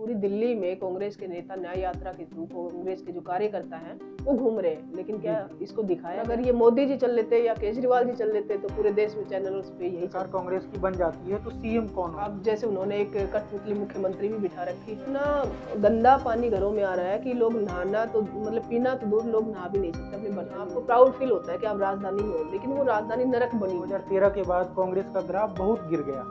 पूरी दिल्ली में कांग्रेस के नेता न्याय यात्रा के थ्रू कांग्रेस के जो कार्यकर्ता हैं वो घूम रहे हैं, लेकिन क्या इसको दिखाया? अगर ये मोदी जी चल लेते या केजरीवाल जी चल लेते तो पूरे देश में चैनलों पे यही सरकार कांग्रेस की बन जाती है तो सीएम कौन हो? अब जैसे उन्होंने एक कठपुतली मुख्यमंत्री भी बिठा रखी है ना। गंदा पानी घरों में आ रहा है कि लोग नहाना तो मतलब पीना तो दूर, लोग नहा भी नहीं सकते अपने बर्तन। आपको प्राउड फील होता है कि आप राजधानी में हो, लेकिन वो राजधानी नरक बनी। 2013 के बाद कांग्रेस का ग्राफ बहुत गिर गया,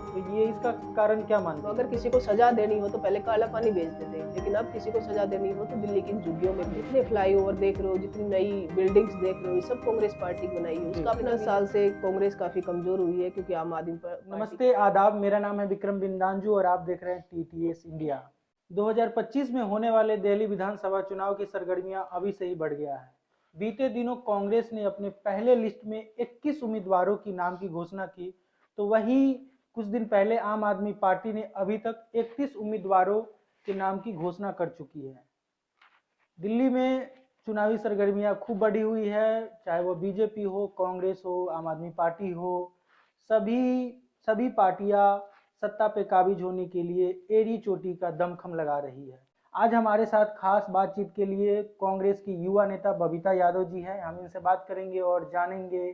तो ये इसका कारण क्या मानते तो हैं? अगर किसी को सजा देनी हो तो पहले काला पानी बेचते थे, लेकिन अब किसी को सजा देनी हो तो दिल्ली की झुग्गियों में जितने फ्लाईओवर देख रहे हो, जितनी नई बिल्डिंग्स देख रहे हो, ये सब कांग्रेस पार्टी की बनाई है। उसका अपना साल से कांग्रेस काफी कमजोर हुई है क्योंकि आम आदमी पार्टी। नमस्ते, आदाब। मेरा नाम है विक्रम बिंदांजू और आप देख रहे हैं टीटीएस इंडिया। 2025 में होने वाले दिल्ली विधानसभा चुनाव की सरगर्मियां अभी से ही बढ़ गया है। बीते दिनों कांग्रेस ने अपने पहले लिस्ट में 21 उम्मीदवारों की नाम की घोषणा की, तो वही कुछ दिन पहले आम आदमी पार्टी ने अभी तक 31 उम्मीदवारों के नाम की घोषणा कर चुकी है। दिल्ली में चुनावी सरगर्मियां खूब बढ़ी हुई है, चाहे वो बीजेपी हो, कांग्रेस हो, आम आदमी पार्टी हो, सभी पार्टियां सत्ता पे काबिज होने के लिए एड़ी चोटी का दमखम लगा रही है। आज हमारे साथ खास बातचीत के लिए कांग्रेस की युवा नेता बबीता यादव जी हैं। हम इनसे बात करेंगे और जानेंगे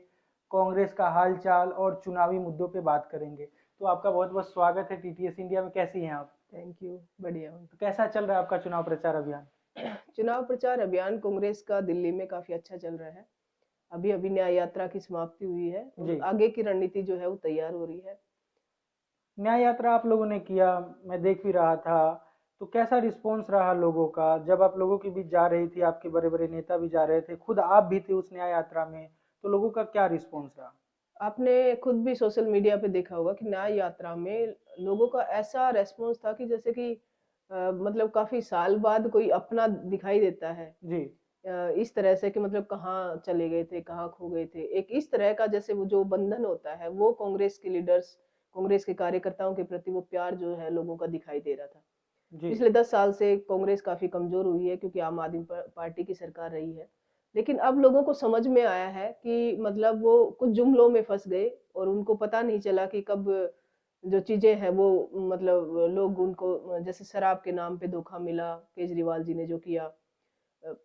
कांग्रेस का हालचाल और चुनावी मुद्दों पे बात करेंगे। तो आपका बहुत बहुत स्वागत है टीटीएस इंडिया में। कैसी हैं आप? थैंक यू, बढ़िया हूँ। तो कैसा चल रहा है आपका चुनाव प्रचार अभियान? चुनाव प्रचार अभियान कांग्रेस का दिल्ली में काफी अच्छा चल रहा है। अभी अभी न्याय यात्रा की समाप्ति हुई है और आगे की रणनीति जो है वो तैयार हो रही है। न्याय यात्रा आप लोगों ने किया, मैं देख भी रहा था, तो कैसा रिस्पॉन्स रहा लोगों का? जब आप लोगों के बीच जा रही थी, आपके बड़े बड़े नेता भी जा रहे थे, खुद आप भी थे उस न्याय यात्रा में, तो लोगों का क्या रिस्पॉन्स रहा? आपने खुद भी सोशल मीडिया पे देखा होगा कि न्याय यात्रा में लोगों का ऐसा रेस्पॉन्स था कि जैसे कि मतलब काफी साल बाद कोई अपना दिखाई देता है। जी। इस तरह से कि मतलब कहाँ चले गए थे, कहाँ खो गए थे, एक इस तरह का जैसे वो जो बंधन होता है वो कांग्रेस के लीडर्स, कांग्रेस के कार्यकर्ताओं के प्रति वो प्यार जो है लोगों का दिखाई दे रहा था। जी। पिछले 10 साल से कांग्रेस काफी कमजोर हुई है क्योंकि आम आदमी पार्टी की सरकार रही है, लेकिन अब लोगों को समझ में आया है कि मतलब वो कुछ जुमलों में फंस गए और उनको पता नहीं चला कि कब जो चीजें हैं वो मतलब लोग उनको जैसे शराब के नाम पे धोखा मिला, केजरीवाल जी ने जो किया।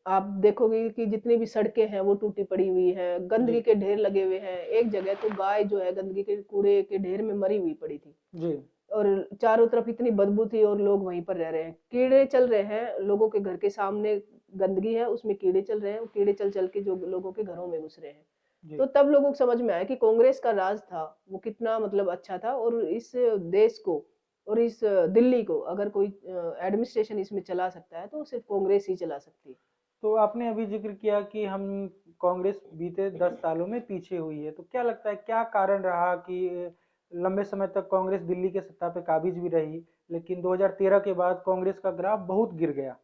आप देखोगे कि जितनी भी सड़कें हैं वो टूटी पड़ी हुई है, गंदगी के ढेर लगे हुए हैं। एक जगह तो गाय जो है गंदगी के कूड़े के ढेर में मरी हुई पड़ी थी जी। और चारों तरफ इतनी बदबू थी और लोग वहीं पर रह रहे हैं। कीड़े चल रहे हैं लोगों के घर के सामने, गंदगी है उसमें कीड़े चल रहे हैं, कीड़े चल चल के जो लोगों के घरों में घुस रहे हैं। तो तब लोगों को समझ में आया कि कांग्रेस का राज था वो कितना मतलब अच्छा था और इस देश को और इस दिल्ली को अगर कोई एडमिनिस्ट्रेशन इसमें चला सकता है तो सिर्फ कांग्रेस ही चला सकती है। तो आपने अभी जिक्र किया कि हम कांग्रेस बीते 10 सालों में पीछे हुई है, तो क्या लगता है क्या कारण रहा कि लंबे समय तक कांग्रेस दिल्ली के सत्ता पे काबिज भी रही, लेकिन 2013 के बाद कांग्रेस का ग्राफ बहुत गिर गया?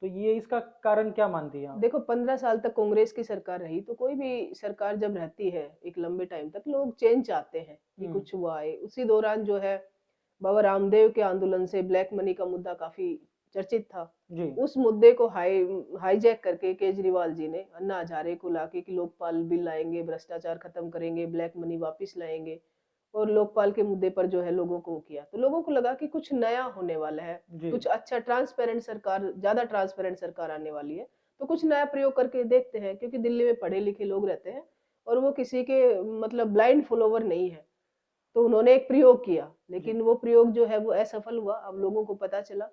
तो ये इसका कारण क्या मानती हैं आप? देखो 15 साल तक कांग्रेस की सरकार रही तो कोई भी सरकार जब रहती है एक लंबे टाइम तक लोग चेंज चाहते हैं कि कुछ हुआ है। उसी दौरान जो है बाबा रामदेव के आंदोलन से ब्लैक मनी का मुद्दा काफी चर्चित था। जी। उस मुद्दे को हाईजैक करके केजरीवाल जी ने अन्ना हजारे को लाके कि लोकपाल बिल लाएंगे, भ्रष्टाचार खत्म करेंगे, ब्लैक मनी वापस लाएंगे और लोकपाल के मुद्दे पर जो है लोगों को किया। तो लोगों को लगा कि कुछ नया होने वाला है, कुछ अच्छा ट्रांसपेरेंट सरकार, ज्यादा ट्रांसपेरेंट सरकार आने वाली है, तो कुछ नया प्रयोग करके देखते हैं। क्योंकि दिल्ली में पढ़े लिखे लोग रहते हैं और वो किसी के मतलब ब्लाइंड फॉलोवर नहीं है। तो उन्होंने एक प्रयोग किया, लेकिन वो प्रयोग जो है वो असफल हुआ। अब लोगों को पता चला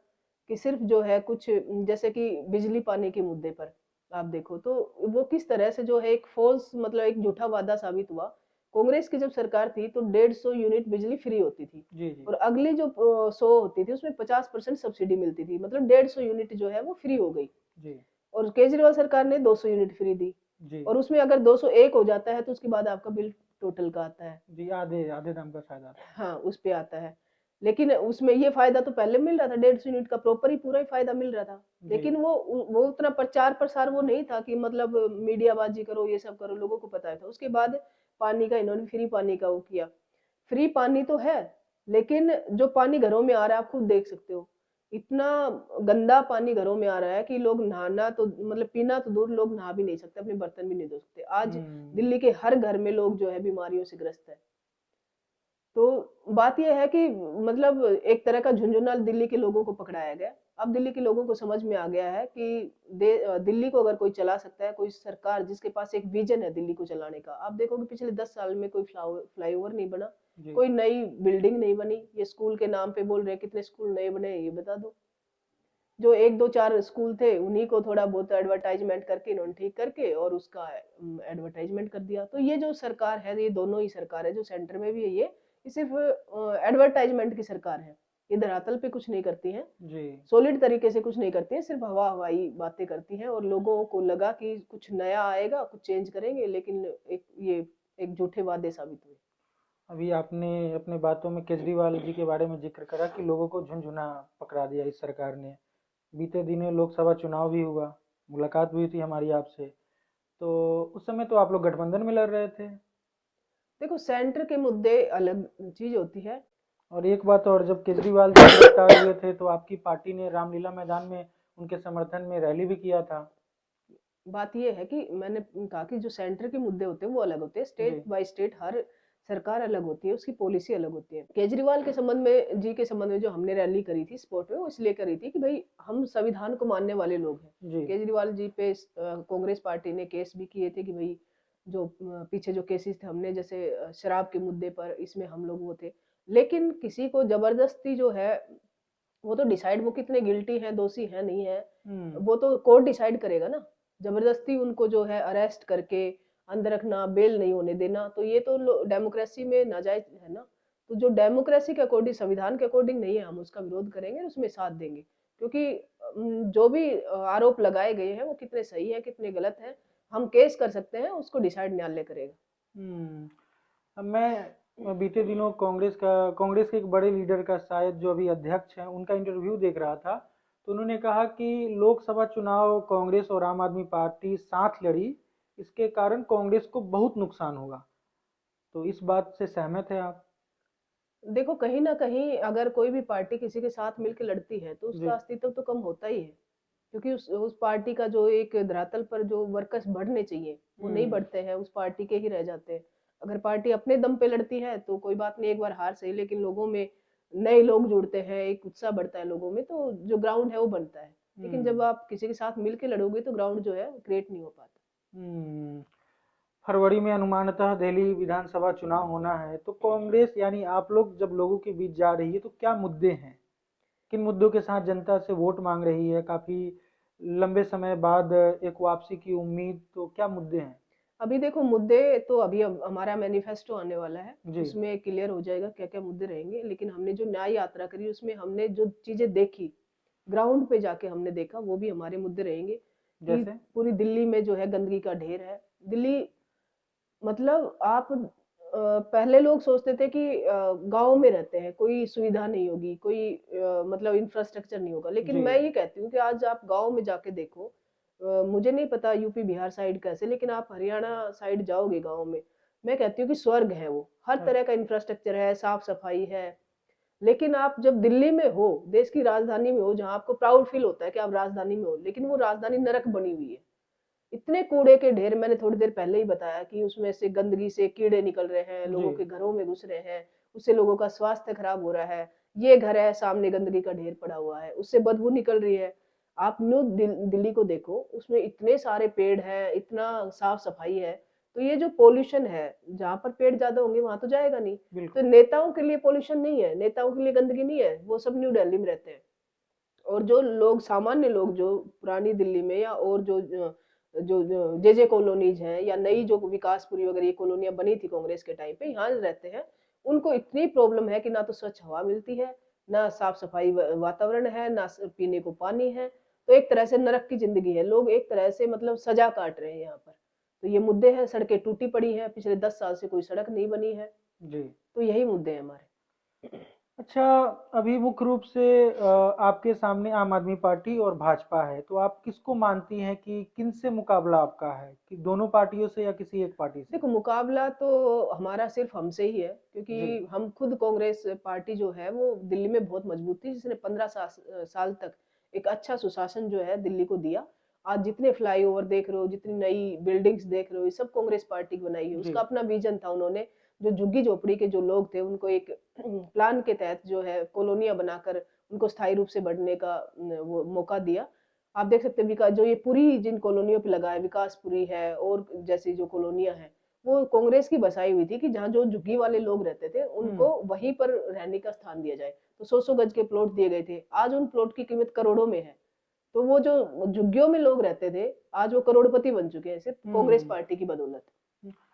कि सिर्फ जो है कुछ जैसे कि बिजली पानी के मुद्दे पर आप देखो तो वो किस तरह से जो है एक फॉल्स मतलब एक झूठा वादा साबित हुआ। कांग्रेस की जब सरकार थी तो 150 यूनिट बिजली फ्री होती थी। जी। और अगली जो 100 होती थी उसमें 50% सब्सिडी मिलती थी, मतलब 150 यूनिट जो है वो फ्री हो गई। जी। और केजरीवाल सरकार ने 200 यूनिट फ्री दी। जी। और उसमें अगर 201 हो जाता है तो उसके बाद आपका बिल टोटल का आता है जी, आधे आधे दाम का फायदा आता है। हाँ, उस पे आता है। लेकिन उसमें ये फायदा तो पहले मिल रहा था, 150 यूनिट का प्रॉपर ही पूरा ही फायदा मिल रहा था। लेकिन वो उतना प्रचार प्रसार वो नहीं था कि मतलब मीडियाबाजी करो, ये सब करो, लोगों को पता था। उसके बाद पानी का इन्होंने फ्री पानी का वो किया। फ्री पानी तो है, लेकिन जो पानी घरों में आ रहा है आप खुद देख सकते हो, इतना गंदा पानी घरों में आ रहा है कि लोग नहाना तो मतलब पीना तो दूर, लोग नहा भी नहीं सकते, अपने बर्तन भी नहीं धो सकते। आज दिल्ली के हर घर में लोग जो है बीमारियों से ग्रस्त है। तो बात ये है कि मतलब एक तरह का झुंझुनू दिल्ली के लोगों को पकड़ाया गया। अब दिल्ली के लोगों को समझ में आ गया है कि दिल्ली को अगर कोई चला सकता है, कोई सरकार जिसके पास एक विजन है दिल्ली को चलाने का। आप देखोगे पिछले 10 साल में कोई फ्लाईओवर नहीं बना, जी। कोई नई बिल्डिंग नहीं बनी। ये स्कूल के नाम पे बोल रहे हैं, कितने स्कूल नए बने हैं ये बता दो। जो 1 2 4 स्कूल थे उन्हीं को थोड़ा बहुत एडवर्टाइजमेंट करके इन्होंने ठीक करके और उसका एडवर्टाइजमेंट कर दिया। तो ये जो सरकार है, ये दोनों ही सरकार है, जो सेंटर में भी है ये सिर्फ एडवर्टाइजमेंट की सरकार है। ये धरातल पे कुछ नहीं करती है, जी। सॉलिड तरीके से कुछ नहीं करती है, सिर्फ हवा हवाई बातें करती हैं और लोगों को लगा कि कुछ नया आएगा, कुछ चेंज करेंगे, लेकिन एक झूठे वादे साबित हुए। अभी आपने अपने बातों में केजरीवाल जी के बारे में जिक्र करा कि लोगों को झुनझुना पकड़ा दिया इस सरकार ने। बीते दिनों लोकसभा चुनाव भी हुआ, मुलाकात भी हुई थी हमारी आपसे, तो उस समय तो आप लोग गठबंधन में लड़ रहे थे। देखो, सेंटर के मुद्दे अलग चीज होती है। और एक बात और, जब केजरीवाल जी गिरफ्तार हुए थे तो आपकी पार्टी ने रामलीला मैदान में उनके समर्थन में रैली भी किया था। बात ये है कि मैंने कहा कि जो सेंटर के मुद्दे होते हैं वो अलग होते हैं, जी। स्टेट बाय स्टेट हर सरकार अलग होती है, उसकी पॉलिसी अलग होती है। केजरीवाल के संबंध में जी के संबंध में जो हमने रैली करी थी स्पोर्ट में, वो इसलिए करी थी कि भाई हम संविधान को मानने वाले लोग हैं। जी। केजरीवाल जी पे कांग्रेस पार्टी ने केस भी किए थे कि भाई जो पीछे जो केसेस थे, हमने जैसे शराब के मुद्दे पर, इसमें हम लोग वो थे। लेकिन किसी को जबरदस्ती जो है, वो तो डिसाइड, वो कितने गिल्टी हैं, दोषी हैं, नहीं है, हम्म। वो तो कोर्ट डिसाइड करेगा ना। जबरदस्ती उनको जो है अरेस्ट करके अंदर रखना, बेल नहीं होने देना, तो ये तो डेमोक्रेसी में नाजायज है ना। तो जो डेमोक्रेसी के अकॉर्डिंग, संविधान के अकॉर्डिंग नहीं है, हम उसका विरोध करेंगे, उसमें साथ देंगे। क्योंकि जो भी आरोप लगाए गए हैं वो कितने सही है कितने गलत है, हम केस कर सकते हैं, उसको डिसाइड न्यायालय करेगा। अब मैं बीते दिनों कांग्रेस के एक बड़े लीडर का, शायद जो अभी अध्यक्ष हैं, उनका इंटरव्यू देख रहा था। तो उन्होंने कहा कि लोकसभा चुनाव कांग्रेस और आम आदमी पार्टी साथ लड़ी, इसके कारण कांग्रेस को बहुत नुकसान होगा। तो इस बात से सहमत है आप? देखो, कहीं ना कहीं अगर कोई भी पार्टी किसी के साथ मिलकर लड़ती है तो जी। उसका अस्तित्व तो कम होता ही है। क्योंकि उस पार्टी का जो एक धरातल पर जो वर्कर्स बढ़ने चाहिए वो नहीं हम्म। बढ़ते हैं, उस पार्टी के ही रह जाते हैं। अगर पार्टी अपने दम पे लड़ती है तो कोई बात नहीं, एक बार हार सही, लेकिन लोगों में नए लोग जुड़ते हैं, एक उत्साह बढ़ता है लोगों में, तो जो ग्राउंड है वो बनता है। लेकिन जब हम्म। आप किसी के साथ मिलके लड़ोगे तो ग्राउंड जो है क्रिएट नहीं हो पाता। हम्म। फरवरी में अनुमानतः दिल्ली विधानसभा चुनाव होना है, तो कांग्रेस यानी आप लोग जब लोगों के बीच जा रही है तो क्या मुद्दे हैं, किन मुद्दों के साथ जनता से वोट मांग रही है? काफी लंबे समय बाद एक वापसी की उम्मीद, तो क्या मुद्दे हैं? अभी देखो, मुद्दे तो अभी अब हमारा मैनिफेस्टो आने वाला है, जी। उसमें क्लियर हो जाएगा क्या क्या मुद्दे रहेंगे। लेकिन हमने जो न्याय यात्रा करी उसमें हमने जो चीजें देखी, ग्राउंड पे जाके हमने देखा, वो भी हमारे मुद्दे रहेंगे। कि जैसे? पूरी दिल्ली में जो है गंदगी का ढेर है। दिल्ली, मतलब आप पहले लोग सोचते थे कि गांव में रहते हैं, कोई सुविधा नहीं होगी, कोई मतलब इंफ्रास्ट्रक्चर नहीं होगा। लेकिन जी। मैं ये कहती हूँ कि आज आप गांव में जाके देखो, मुझे नहीं पता यूपी बिहार साइड कैसे, लेकिन आप हरियाणा साइड जाओगे गांव में, मैं कहती हूँ कि स्वर्ग है वो। हर हाँ। तरह का इंफ्रास्ट्रक्चर है, साफ सफाई है। लेकिन आप जब दिल्ली में हो, देश की राजधानी में हो, जहाँ आपको प्राउड फील होता है कि आप राजधानी में हो, लेकिन वो राजधानी नरक बनी हुई है। इतने कूड़े के ढेर, मैंने थोड़ी देर पहले ही बताया कि उसमें से गंदगी से कीड़े निकल रहे हैं, जी। लोगों के घरों में घुस रहे हैं, उससे लोगों का स्वास्थ्य खराब हो रहा है। ये घर है, सामने गंदगी का ढेर पड़ा हुआ है, उससे बदबू निकल रही है। आप न्यू दिल्ली को देखो, उसमें इतने सारे पेड़ हैं, इतना साफ सफाई है। तो ये जो पोल्यूशन है, जहां पर पेड़ ज्यादा होंगे वहां तो जाएगा नहीं। तो बिल्कुल। नेताओं के लिए पोल्यूशन नहीं है, नेताओं के लिए गंदगी नहीं है, वो सब न्यू दिल्ली में रहते हैं। और जो लोग, सामान्य लोग जो पुरानी दिल्ली में या और जो जे कॉलोनीज हैं या नई जो विकासपुरी वगैरह ये कॉलोनियां बनी थी कांग्रेस के टाइम पे, यहाँ रहते हैं, उनको इतनी प्रॉब्लम है कि ना तो स्वच्छ हवा मिलती है, ना साफ सफाई वातावरण है, ना पीने को पानी है। तो एक तरह से नरक की जिंदगी है, लोग एक तरह से मतलब सजा काट रहे हैं यहाँ पर। तो ये मुद्दे हैं, सड़कें टूटी पड़ी हैं, पिछले 10 साल से कोई सड़क नहीं बनी है। जी। तो यही मुद्दे हैं हमारे। अच्छा, अभी मुख्य रूप से आपके सामने आम आदमी पार्टी और भाजपा है, तो आप किसको मानती हैं कि किन से मुकाबला आपका है, कि दोनों पार्टियों से या किसी एक पार्टी से? देखो, मुकाबला तो हमारा सिर्फ हमसे ही है, जी। क्योंकि हम खुद, कांग्रेस पार्टी जो है वो दिल्ली में बहुत मजबूत थी, जिसने 15 साल तक एक अच्छा सुशासन जो है दिल्ली को दिया। आज जितने फ्लाईओवर देख रहे हो, जितनी नई बिल्डिंग्स देख रहे हो, ये सब कांग्रेस पार्टी की बनाई है, जी। उसका अपना विजन था उन्होंने। जो झुग्गी झोपड़ी के जो लोग थे उनको एक प्लान के तहत जो है कॉलोनियां बनाकर उनको स्थायी रूप से बढ़ने का वो मौका दिया। आप देख सकते हैं विकास जो ये पूरी जिन कॉलोनियों पे लगा है, विकासपुरी है और जैसी जो कॉलोनियां हैं, वो कांग्रेस की बसाई हुई थी कि जहाँ जो झुग्गी वाले लोग रहते थे उनको वहीं पर रहने का स्थान दिया जाए। तो 100-100 गज के प्लॉट दिए गए थे। आज उन प्लॉट की कीमत करोड़ों में है। तो वो जो झुग्गियों में लोग रहते थे, आज वो करोड़पति बन चुके हैं सिर्फ कांग्रेस हम्म। पार्टी की बदौलत।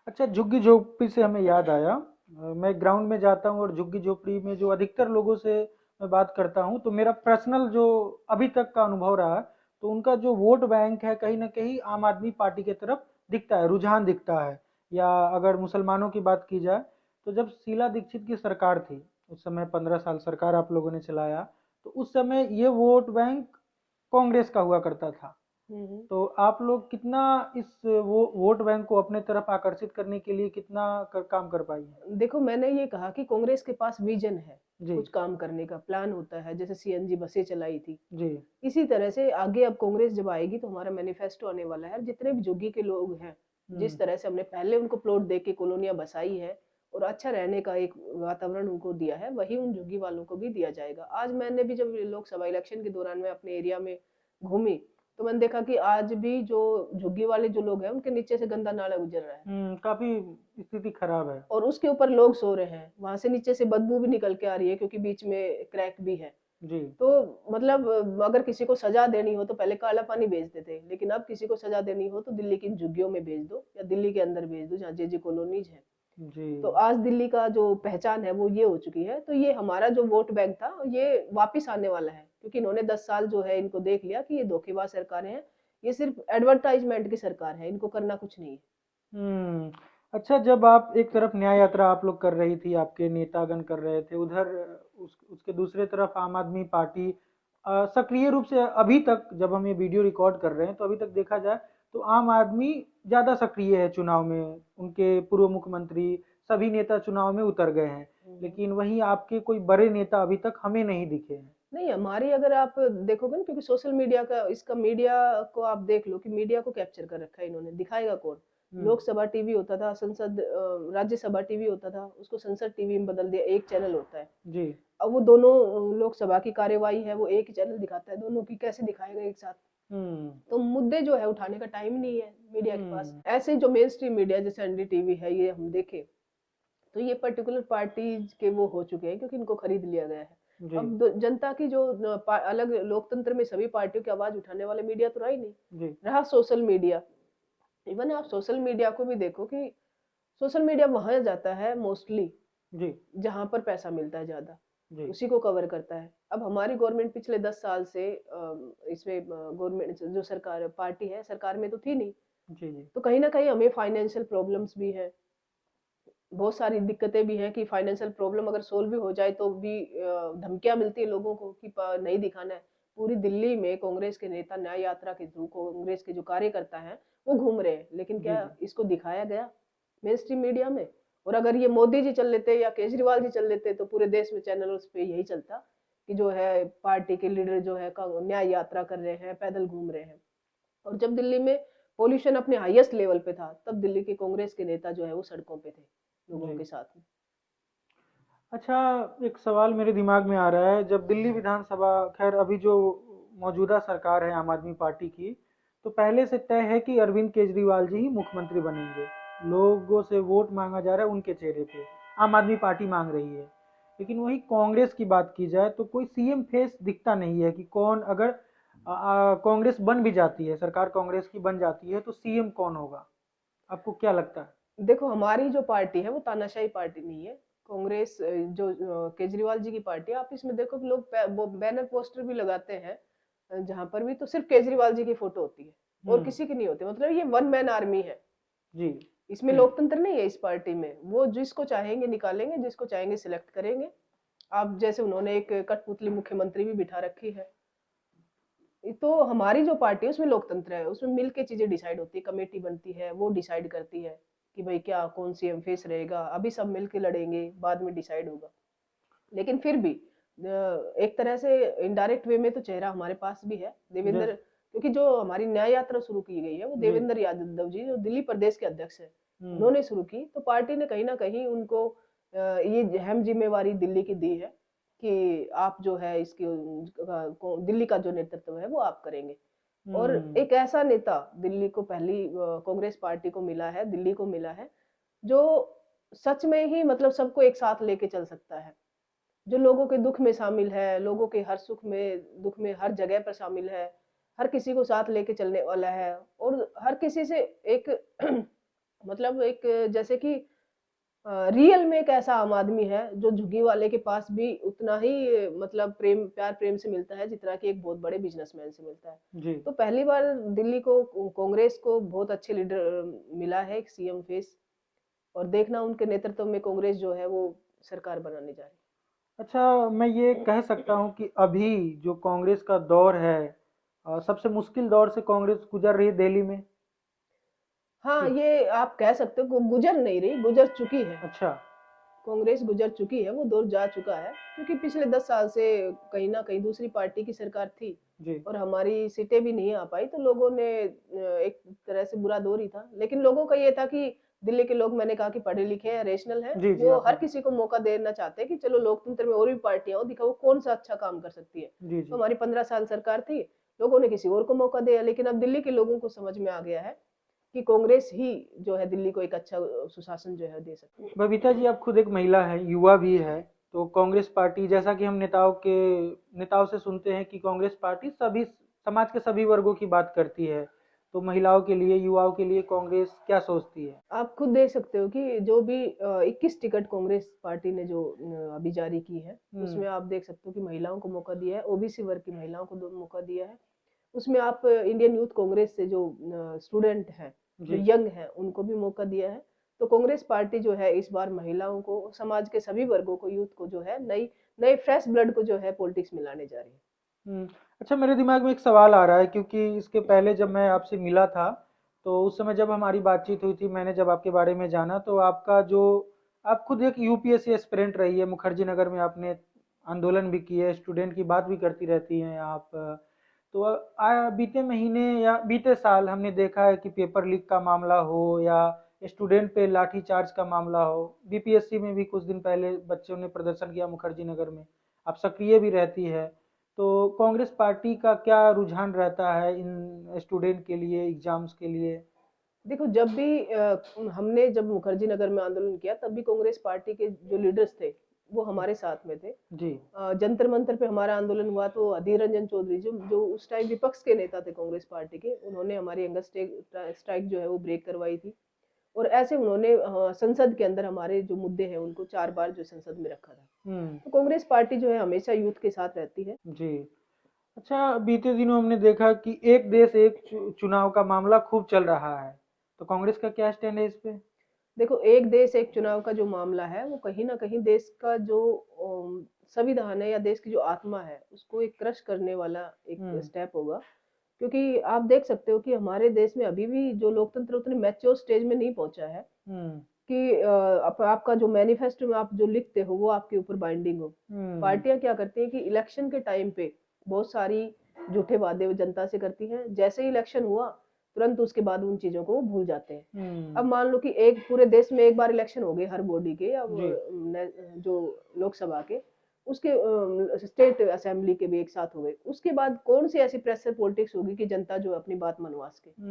अच्छा, झुग्गी झोपड़ी से हमें याद आया, मैं ग्राउंड में जाता हूँ और झुग्गी झोपड़ी में जो अधिकतर लोगों से मैं बात करता हूँ, तो मेरा पर्सनल जो अभी तक का अनुभव रहा, तो उनका जो वोट बैंक है कहीं ना कहीं आम आदमी पार्टी की तरफ दिखता है, रुझान दिखता है। या अगर मुसलमानों की बात की जाए, तो जब शीला दीक्षित की सरकार थी, उस समय 15 साल सरकार आप लोगों ने चलाया, तो उस समय ये वोट बैंक कांग्रेस का हुआ करता था। तो आप लोग कितना इस वो वोट बैंक को अपने तरफ आकर्षित करने के लिए कितना काम कर पाई है? देखो मैंने ये कहा कि कांग्रेस के पास विजन है, जी। कुछ काम करने का प्लान होता है, जैसे सीएनजी बसें चलाई थी। जी। इसी तरह से आगे अब कांग्रेस जब आएगी तो हमारा मैनिफेस्टो आने वाला है। जितने भी झुग्गी के लोग हैं, जिस हम्म। तरह से हमने पहले उनको प्लॉट दे के कॉलोनियां बसाई है और अच्छा रहने का एक वातावरण उनको दिया है, वही उन झुग्गी वालों को भी दिया जाएगा। आज मैंने भी जब लोकसभा इलेक्शन के दौरान मैं अपने एरिया में घूमी, तो मैंने देखा कि आज भी जो झुग्गी वाले जो लोग हैं उनके नीचे से गंदा नाला गुजर रहा है काफी स्थिति खराब है। और उसके ऊपर लोग सो रहे हैं। वहां से नीचे से बदबू भी निकल के आ रही है क्योंकि बीच में क्रैक भी है। जी। तो मतलब अगर किसी को सजा देनी हो तो पहले काला पानी भेजते थे, लेकिन अब किसी को सजा देनी हो तो दिल्ली की इन झुग्गियों में भेज दो या दिल्ली के अंदर भेज दो जहाँ जे कॉलोनीज है। जी। तो आज दिल्ली का जो पहचान है वो ये हो चुकी है। तो ये हमारा जो वोट बैंक था ये वापिस आने वाला है, क्योंकि इन्होंने 10 साल जो है इनको देख लिया कि ये धोखेबाज सरकारें हैं। ये सिर्फ एडवर्टाइजमेंट की सरकार है, इनको करना कुछ नहीं है। हम्म। अच्छा, जब आप एक तरफ न्याय यात्रा आप लोग कर रही थी, आपके नेतागण कर रहे थे, उधर उसके दूसरे तरफ आम आदमी पार्टी सक्रिय रूप से अभी तक, जब हम ये वीडियो रिकॉर्ड कर रहे हैं तो अभी तक देखा जाए तो आम आदमी ज्यादा सक्रिय है चुनाव में। उनके पूर्व मुख्यमंत्री सभी नेता चुनाव में उतर गए हैं, लेकिन वहीं आपके कोई बड़े नेता अभी तक हमें नहीं दिखे हैं। नहीं, हमारी अगर आप देखोगे ना, क्योंकि सोशल मीडिया का इसका मीडिया को आप देख लो कि मीडिया को कैप्चर कर रखा है इन्होंने, दिखाएगा कौन? हम्म। लोकसभा टीवी होता था, संसद राज्यसभा टीवी होता था, उसको संसद टीवी में बदल दिया, एक चैनल होता है। जी। अब वो दोनों लोकसभा की कार्यवाही है वो एक ही चैनल दिखाता है, दोनों की कैसे दिखाएगा एक साथ? हम्म। तो मुद्दे जो है उठाने का टाइम नहीं है मीडिया के पास। हम्म। ऐसे जो मेन स्ट्रीम मीडिया जैसे एनडीटीवी है, ये हम देखें तो ये पर्टिकुलर पार्टीज के वो हो चुके हैं क्योंकि इनको खरीद लिया गया है। जी। अब जनता की जो अलग लोकतंत्र में सभी पार्टियों की आवाज उठाने वाले मीडिया तो रहा ही नहीं। जी। रहा सोशल मीडिया। इवन आप सोशल मीडिया को भी देखो कि सोशल मीडिया वहां जाता है मोस्टली जी। जहां पर पैसा मिलता है ज्यादा, जी। उसी को कवर करता है। अब हमारी गवर्नमेंट पिछले 10 साल से इसमें गवर्नमेंट जो सरकार पार्टी है सरकार में तो थी नहीं, जी। जी। तो कहीं ना कहीं हमें फाइनेंशियल प्रॉब्लम्स भी है, बहुत सारी दिक्कतें भी हैं कि फाइनेंशियल प्रॉब्लम अगर सोल्व भी हो जाए तो भी धमकियां मिलती है लोगों को कि नहीं दिखाना है। पूरी दिल्ली में कांग्रेस के नेता न्याय यात्रा के थ्रू कांग्रेस के जो कार्यकर्ता हैं वो घूम रहे हैं, लेकिन जी। क्या जी। इसको दिखाया गया मेन स्ट्रीम मीडिया में? और अगर ये मोदी जी चल लेते या केजरीवाल जी चल लेते तो पूरे देश में चैनलों पे यही चलता कि जो है पार्टी के लीडर जो है न्याय यात्रा कर रहे हैं, पैदल घूम रहे हैं। और जब दिल्ली में पॉल्यूशन अपने हाईएस्ट लेवल पे था तब दिल्ली के कांग्रेस के नेता जो है वो सड़कों पे थे लोगों जी। के साथ में। अच्छा, एक सवाल मेरे दिमाग में आ रहा है, जब दिल्ली विधानसभा, खैर अभी जो मौजूदा सरकार है आम आदमी पार्टी की, तो पहले से तय है कि अरविंद केजरीवाल जी ही मुख्यमंत्री बनेंगे। लोगों से वोट मांगा जा रहा है उनके चेहरे पे, आम आदमी पार्टी मांग रही है। लेकिन वही कांग्रेस की बात की जाए तो कोई सीएम फेस दिखता नहीं है कि कौन, अगर कांग्रेस बन भी जाती है, सरकार कांग्रेस की बन जाती है, तो सीएम कौन होगा? आपको क्या लगता है? देखो हमारी जो पार्टी है वो तानाशाही पार्टी नहीं है। कांग्रेस जो केजरीवाल जी की पार्टी है, आप इसमें देखो कि लोग वो बैनर पोस्टर भी लगाते हैं जहां पर भी तो सिर्फ केजरीवाल जी की फोटो होती है और हम्म। किसी की नहीं होती। मतलब ये वन मैन आर्मी है। जी। इसमें लोकतंत्र नहीं है इस पार्टी में। वो जिसको चाहेंगे निकालेंगे, जिसको चाहेंगे सिलेक्ट करेंगे। आप जैसे उन्होंने एक कठपुतली मुख्यमंत्री भी बिठा रखी है। तो हमारी जो पार्टी है उसमें लोकतंत्र है, उसमें मिल के चीजें डिसाइड होती है, कमेटी बनती है वो डिसाइड करती है कि भाई क्या कौन सी एम फेस रहेगा। अभी सब मिल के लड़ेंगे, बाद में डिसाइड होगा। लेकिन फिर भी एक तरह से इनडायरेक्ट वे में तो चेहरा हमारे पास भी है देवेंद्र, जैस क्योंकि जो हमारी न्याय यात्रा शुरू की गई है वो जी। देवेंद्र यादव जी जो दिल्ली प्रदेश के अध्यक्ष है, उन्होंने शुरू की, तो पार्टी ने कहीं ना कहीं उनको ये अहम जिम्मेवारी दिल्ली की दी है कि आप जो है इसकी दिल्ली का जो नेतृत्व है वो आप करेंगे। और एक ऐसा नेता दिल्ली को पहली कांग्रेस पार्टी को मिला है, दिल्ली को मिला है, जो सच में ही मतलब सबको एक साथ लेके चल सकता है, जो लोगों के दुख में शामिल है, लोगों के हर सुख में दुख में हर जगह पर शामिल है, हर किसी को साथ लेके चलने वाला है, और हर किसी से एक मतलब एक जैसे कि रियल में एक ऐसा आम आदमी है जो झुग्गी वाले के पास भी उतना ही मतलब प्रेम प्यार प्रेम से मिलता है जितना कि एक बहुत बड़े बिजनेसमैन से मिलता है। जी। तो पहली बार दिल्ली को कांग्रेस को बहुत अच्छे लीडर मिला है, एक सीएम फेस, और देखना उनके नेतृत्व में कांग्रेस जो है वो सरकार बनाने जा रही अच्छा, मैं ये कह सकता हूँ कि अभी जो कांग्रेस का दौर है, सबसे मुश्किल दौर से कांग्रेस गुजर रही है दिल्ली में। है। हाँ, कि- ये आप कह सकते हो कि गुजर नहीं रही, गुजर चुकी है। अच्छा। कांग्रेस गुजर चुकी है, वो दौर जा चुका है, क्योंकि पिछले 10 साल से कहीं ना कहीं दूसरी पार्टी की सरकार थी जी। और हमारी सीटें भी नहीं आ पाई, तो लोगों ने एक तरह से बुरा दौर ही था। लेकिन लोगों का ये था कि दिल्ली के लोग, मैंने कहा कि पढ़े लिखे हैं, रेशनल हैं, जी। जी वो आपने। हर किसी को मौका देना चाहते हैं कि चलो लोकतंत्र में और भी पार्टियां हो, दिखाओ कौन सा अच्छा काम कर सकती है। जी। तो जी। हमारी 15 साल सरकार थी, लोगों ने किसी और को मौका दिया, लेकिन अब दिल्ली के लोगों को समझ में आ गया है कि कांग्रेस ही जो है दिल्ली को एक अच्छा सुशासन जो है दे सकती है। बबीता जी, आप खुद एक महिला है, युवा भी है, तो कांग्रेस पार्टी, जैसा कि हम नेताओं से सुनते हैं कि कांग्रेस पार्टी सभी समाज के सभी वर्गों की बात करती है, तो महिलाओं के लिए, युवाओं के लिए कांग्रेस क्या सोचती है? आप खुद देख सकते हो कि जो भी 21 टिकट कांग्रेस पार्टी ने जो अभी जारी की है, हम्म। उसमें आप देख सकते हो कि महिलाओं को मौका दिया है, ओबीसी वर्ग की महिलाओं को मौका दिया है। उसमें आप इंडियन यूथ कांग्रेस से जो स्टूडेंट हैं, जो जी। यंग हैं, उनको भी मौका दिया है। तो कांग्रेस पार्टी जो है इस बार महिलाओं को, समाज के सभी वर्गों को, यूथ को जो है नई नए फ्रेश ब्लड को जो है पॉलिटिक्स में लाने जा रही है। हम्म। अच्छा, मेरे दिमाग में एक सवाल आ रहा है, क्योंकि इसके पहले जब मैं आपसे मिला था, तो उस समय जब हमारी बातचीत हुई थी, मैंने जब आपके बारे में जाना, तो आप खुद एक यूपीएससी एस्पिरेंट रही है, मुखर्जी नगर में आपने आंदोलन भी किए, स्टूडेंट की बात भी करती रहती हैं आप। तो बीते महीने या बीते साल हमने देखा है कि पेपर लीक का मामला हो या स्टूडेंट पे लाठी चार्ज का मामला हो, बीपीएससी में भी कुछ दिन पहले बच्चों ने प्रदर्शन किया मुखर्जी नगर में, आप सक्रिय भी रहती है, तो कांग्रेस पार्टी का क्या रुझान रहता है इन स्टूडेंट के लिए, एग्जाम्स के लिए? देखो, जब भी हमने जब मुखर्जी नगर में आंदोलन किया, तब भी कांग्रेस पार्टी के जो लीडर्स थे वो हमारे साथ में थे। जी। जंतर मंतर पे हमारा आंदोलन हुआ, तो अधीर रंजन चौधरी जो जो उस टाइम विपक्ष के नेता थे कांग्रेस पार्टी के, उन्होंने हमारी हंगर स्ट्राइक जो है वो ब्रेक करवाई थी। और ऐसे उन्होंने संसद के अंदर हमारे जो मुद्दे हैं उनको 4 बार जो संसद में रखा था। हम्म। तो कांग्रेस पार्टी जो है हमेशा यूथ के साथ रहती है। जी। अच्छा, बीते दिनों हमने देखा कि एक देश एक चुनाव का मामला खूब चल रहा है, तो कांग्रेस का क्या स्टैंड है इस पे? देखो, एक देश एक चुनाव का जो मामला है वो कहीं ना कहीं देश का जो संविधान है या देश की जो आत्मा है उसको एक क्रश करने वाला एक हम्म। स्टेप होगा। क्योंकि आप देख सकते हो कि हमारे देश में अभी भी जो लोकतंत्र उतने मैच्योर स्टेज में नहीं पहुंचा है हम्म। कि आपका जो मैनिफेस्टो में आप जो लिखते हो वो आपके ऊपर बाइंडिंग हो। हम्म। पार्टियां क्या करती हैं कि इलेक्शन के टाइम पे बहुत सारी झूठे वादे वो जनता से करती हैं, जैसे ही इलेक्शन हुआ तुरंत उसके बाद उन चीजों को वो भूल जाते हैं। अब हम्म। मान लो कि एक पूरे देश में एक बार इलेक्शन हो गए हर बॉडी के, अब जी। जो लोकसभा के, उसके स्टेट असेंबली के भी एक साथ हो गए, उसके बाद कौन सी ऐसी प्रेशर पॉलिटिक्स होगी कि जनता जो है अपनी बात मनवा सके। अब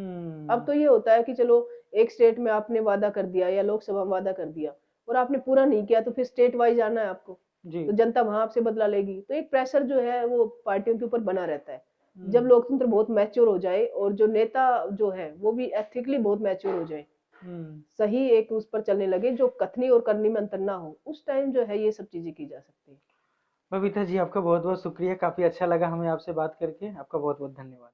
हम्म। तो ये होता है कि चलो एक स्टेट में आपने वादा कर दिया या लोकसभा में वादा कर दिया और आपने पूरा नहीं किया, तो फिर स्टेट वाइज आना है आपको, जी। तो जनता वहां आपसे बदला लेगी। तो एक प्रेशर जो है वो पार्टियों के ऊपर बना रहता है। जब हम्म। लोकतंत्र बहुत मैच्योर हो जाए और जो नेता जो है वो भी एथिकली बहुत मैच्योर हो जाए, हम्म। सही एक उस पर चलने लगे, जो कथनी और करनी में अंतर ना हो, उस टाइम जो है ये सब चीजें की जा सकती है। बबीता जी, आपका बहुत बहुत शुक्रिया, काफी अच्छा लगा हमें आपसे बात करके, आपका बहुत बहुत धन्यवाद।